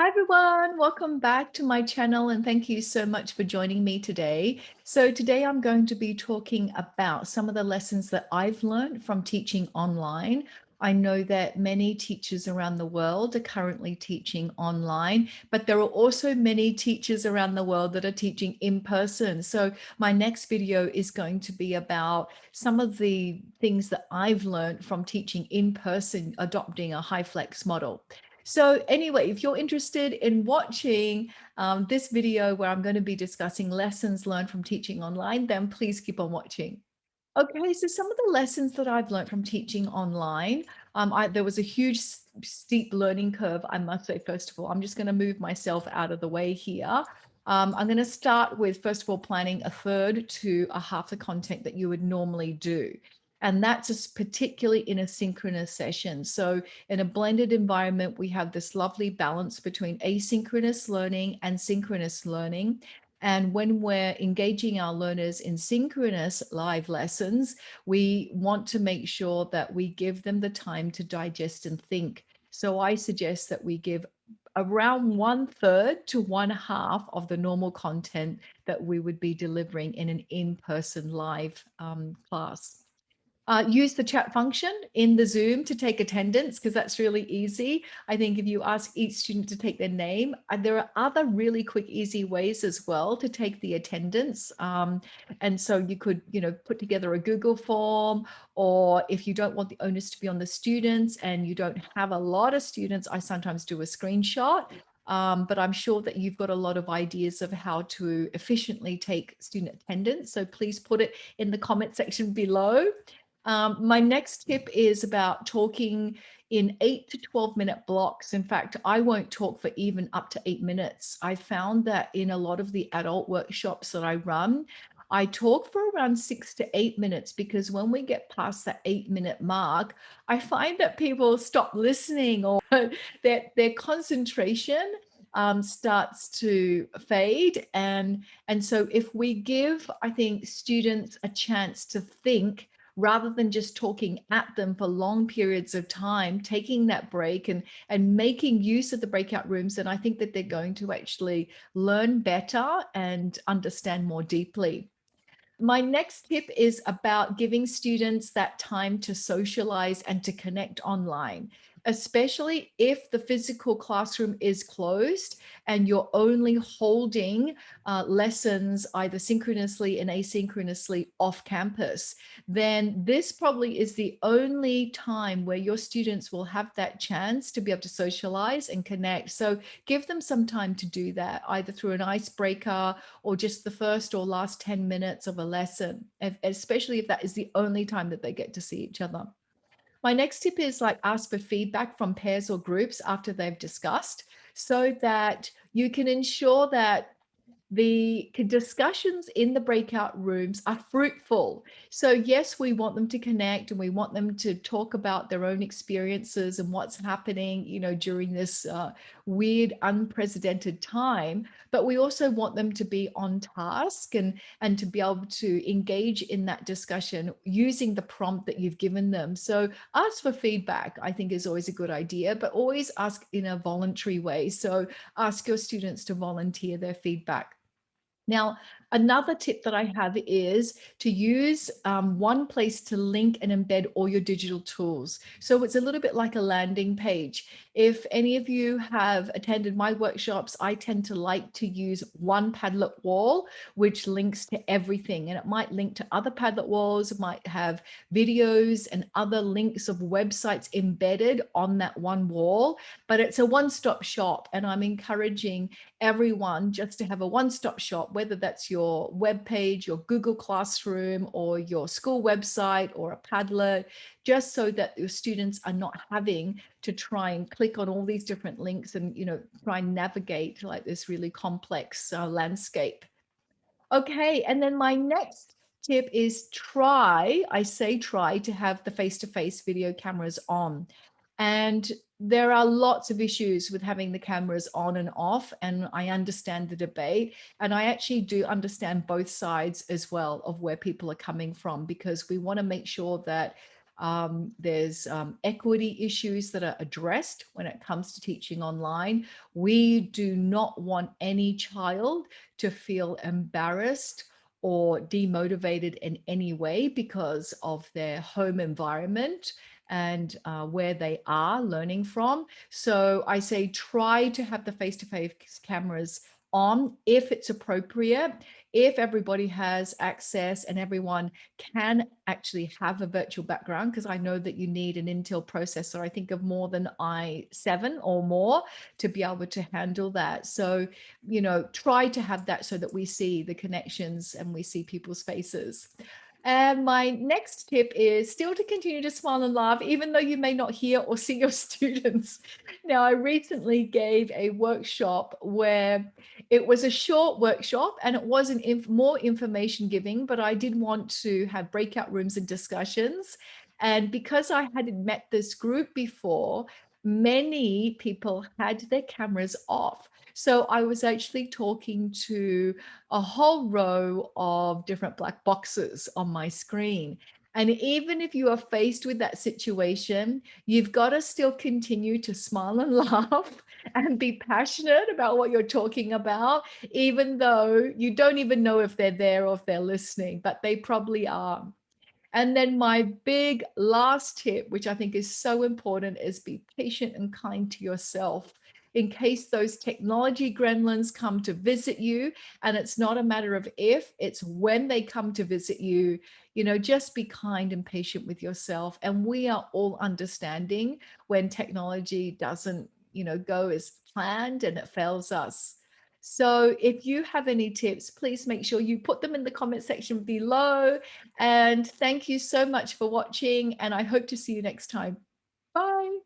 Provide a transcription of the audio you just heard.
Hi everyone, welcome back to my channel and thank you so much for joining me today. So today I'm going to be talking about some of the lessons that I've learned from teaching online. I know that many teachers around the world are currently teaching online, but there are also many teachers around the world that are teaching in person. So my next video is going to be about some of the things that I've learned from teaching in person, adopting a high flex model. So anyway, if you're interested in watching this video where I'm going to be discussing lessons learned from teaching online, then please keep on watching. Okay, so some of the lessons that I've learned from teaching online, there was a huge steep learning curve, I must say, first of all. I'm just going to move myself out of the way here. I'm going to start with, first of all, planning a third to a half the content that you would normally do. And that's just particularly in a synchronous session. So in a blended environment, we have this lovely balance between asynchronous learning and synchronous learning. And when we're engaging our learners in synchronous live lessons, we want to make sure that we give them the time to digest and think. So I suggest that we give around 1/3 to 1/2 of the normal content that we would be delivering in an in-person live class. Use the chat function in the Zoom to take attendance because that's really easy. I think if you ask each student to take their name, there are other really quick, easy ways as well to take the attendance. And so you could, put together a Google form, or if you don't want the onus to be on the students and you don't have a lot of students, I sometimes do a screenshot. But I'm sure that you've got a lot of ideas of how to efficiently take student attendance. So please put it in the comment section below. My next tip is about talking in 8 to 12-minute blocks. In fact, I won't talk for even up to 8 minutes. I found that in a lot of the adult workshops that I run, I talk for around 6 to 8 minutes because when we get past that 8-minute mark, I find that people stop listening or their concentration starts to fade. And so if we give, I think, students a chance to think rather than just talking at them for long periods of time, taking that break and making use of the breakout rooms, and I think that they're going to actually learn better and understand more deeply. My next tip is about giving students that time to socialize and to connect online, especially if the physical classroom is closed and you're only holding lessons either synchronously and asynchronously off campus. Then this probably is the only time where your students will have that chance to be able to socialize and connect. So give them some time to do that, either through an icebreaker or just the first or last 10 minutes of a lesson, especially if that is the only time that they get to see each other. My next tip is like ask for feedback from pairs or groups after they've discussed so that you can ensure that the discussions in the breakout rooms are fruitful. So yes, we want them to connect and we want them to talk about their own experiences and what's happening, during this weird, unprecedented time. But we also want them to be on task and to be able to engage in that discussion using the prompt that you've given them. So ask for feedback, I think, is always a good idea, but always ask in a voluntary way. So ask your students to volunteer their feedback. Now, another tip that I have is to use one place to link and embed all your digital tools. So it's a little bit like a landing page. If any of you have attended my workshops, I tend to like to use one Padlet wall, which links to everything. And it might link to other Padlet walls, it might have videos and other links of websites embedded on that one wall, but it's a one-stop shop. And I'm encouraging everyone just to have a one-stop shop, whether that's your web page, your Google Classroom, or your school website, or a Padlet, just so that your students are not having to try and click on all these different links and try and navigate like this really complex landscape. Okay, and then my next tip is I say try to have the face-to-face video cameras on. And there are lots of issues with having the cameras on and off, and I understand the debate. And I actually do understand both sides as well of where people are coming from, because we want to make sure that There's equity issues that are addressed when it comes to teaching online. We do not want any child to feel embarrassed or demotivated in any way because of their home environment and where they are learning from. So I say try to have the face-to-face cameras on if it's appropriate, if everybody has access and everyone can actually have a virtual background, because I know that you need an Intel processor, I think of more than i7 or more to be able to handle that. So, try to have that so that we see the connections and we see people's faces. And my next tip is still to continue to smile and laugh, even though you may not hear or see your students. Now, I recently gave a workshop where it was a short workshop and it wasn't more information giving, but I did want to have breakout rooms and discussions. And because I hadn't met this group before, many people had their cameras off. So I was actually talking to a whole row of different black boxes on my screen. And even if you are faced with that situation, you've got to still continue to smile and laugh and be passionate about what you're talking about, even though you don't even know if they're there or if they're listening, but they probably are. And then my big last tip, which I think is so important, is be patient and kind to yourself. In case those technology gremlins come to visit you, and it's not a matter of if, it's when they come to visit you, just be kind and patient with yourself. And we are all understanding when technology doesn't, go as planned and it fails us. So if you have any tips, please make sure you put them in the comment section below. And thank you so much for watching, and I hope to see you next time. Bye.